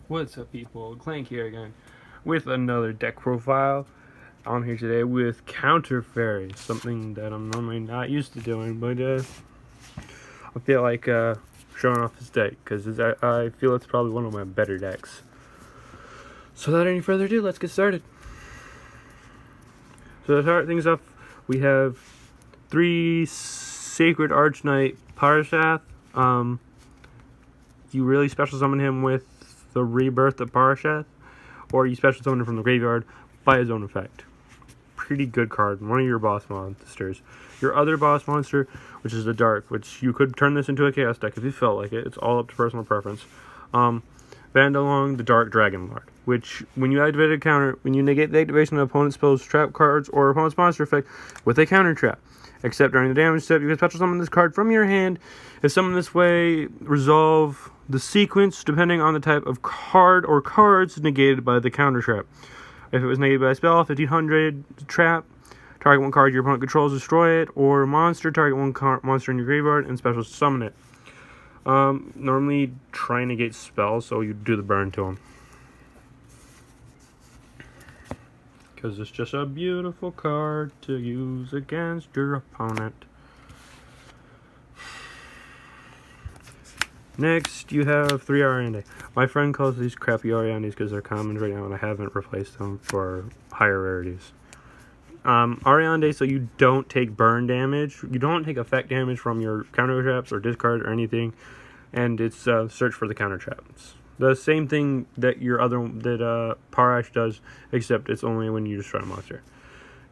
What's up, people? Clank here again with another deck profile. I'm here today with counter fairies, something that I'm normally not used to doing, but I feel like showing off this deck because I feel it's probably one of my better decks. So without any further ado, let's get started. So to start things off, we have 3 Sacred Archknight Parashath. You really special summon him with the Rebirth of Parashath, or you special summon him from the graveyard by his own effect. Pretty good card, one of your boss monsters. Your other boss monster, which is the Dark, which you could turn this into a Chaos deck if you felt like it. It's all up to personal preference. Vandalong, the Dark Dragon Lord, which when you activate a counter, when you negate the activation of opponent's spells, trap cards, or opponent's monster effect with a counter trap. Except during the damage step, you can special summon this card from your hand. If summoned this way, resolve the sequence depending on the type of card or cards negated by the counter trap. If it was negated by a spell, 1500 trap, target one card your opponent controls, destroy it, or monster, target one monster in your graveyard and special summon it. Normally try and negate spells, so you do the burn to them. Because it's just a beautiful card to use against your opponent. Next, you have 3 Ariande. My friend calls these crappy Ariandes because they're common right now, and I haven't replaced them for higher rarities. Ariande, so you don't take burn damage. You don't take effect damage from your counter traps or discard or anything, and it's search for the counter traps. The same thing that Parash does, except it's only when you destroy a monster.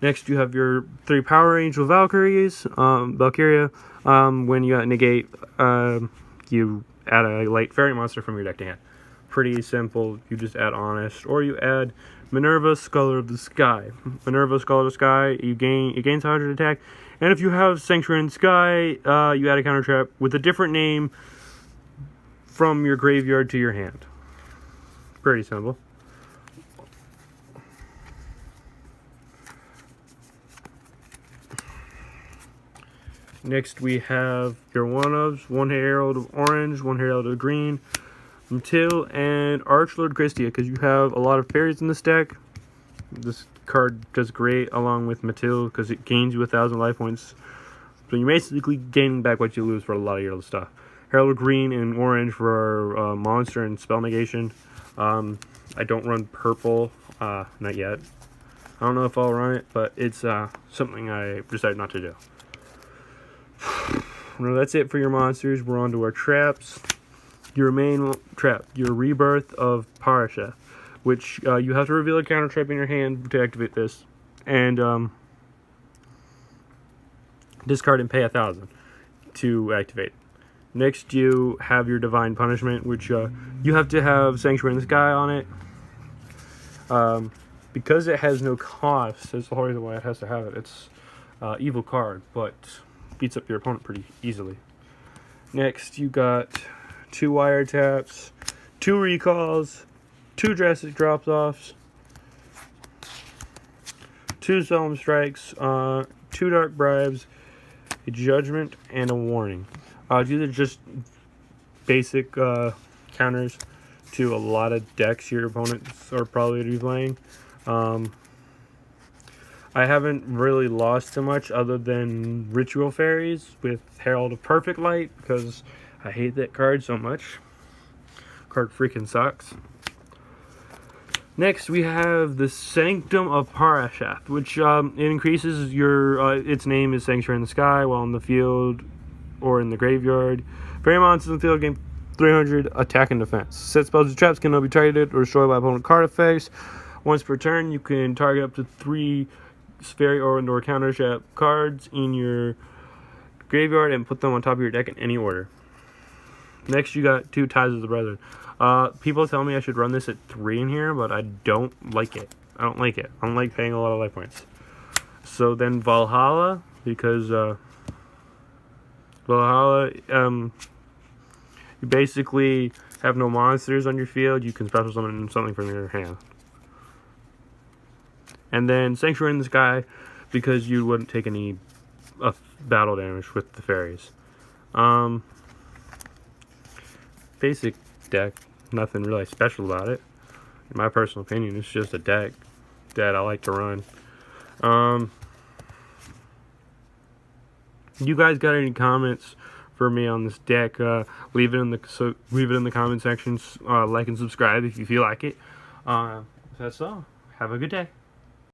Next, you have your 3 Power Angel Valkyria. When you negate, you add a light fairy monster from your deck to hand. Pretty simple. You just add Honest, or you add Minerva, Scholar of the Sky. Minerva, Scholar of the Sky, it gains 100 attack, and if you have Sanctuary in the Sky, you add a counter trap with a different name from your graveyard to your hand. Pretty simple. Next, we have your one-ofs, 1 Herald of Orange, 1 Herald of Green, Till, and Archlord Christia, because you have a lot of fairies in this deck. This card does great along with Matil because it gains you 1,000 life points. So you're basically gaining back what you lose for a lot of your stuff. Herald of Green and Orange for monster and spell negation. I don't run purple, not yet. I don't know if I'll run it, but it's something I decided not to do. Well, that's it for your monsters. We're on to our traps. Your main trap, your Rebirth of Parashath, which you have to reveal a counter trap in your hand to activate this, and discard and pay 1,000 to activate. Next, you have your Divine Punishment, which you have to have Sanctuary in the Sky on it. Because it has no cost, that's the whole reason why it has to have it. It's evil card, but beats up your opponent pretty easily. Next, you got 2 wiretaps, 2 recalls, 2 drastic drops-offs, 2 solemn strikes, 2 dark bribes, a judgment, and a warning. These are just basic counters to a lot of decks your opponents are probably going to be playing. I haven't really lost too much other than Ritual Fairies with Herald of Perfect Light because I hate that card so much. Card freaking sucks. Next, we have the Sanctum of Parashath, which it increases your its name is Sanctuary in the Sky while in the field or in the graveyard. Fairy monsters in the field gain 300 attack and defense. Set spells and traps cannot be targeted or destroyed by opponent card effects. Once per turn, you can target up to 3 fairy or counter trap cards in your graveyard and put them on top of your deck in any order. Next, you got 2 Ties of the Brethren. People tell me I should run this at 3 in here, but I don't like it. I don't like paying a lot of life points. So then Valhalla, because Valhalla, you basically have no monsters on your field. You can special summon something from your hand. And then Sanctuary in the Sky, because you wouldn't take any battle damage with the fairies. Basic deck. nothing really special about it. In my personal opinion, it's just a deck that I like to run. You guys got any comments for me on this deck? Leave it in the comment section. Like and subscribe if you feel like it. That's all. Have a good day.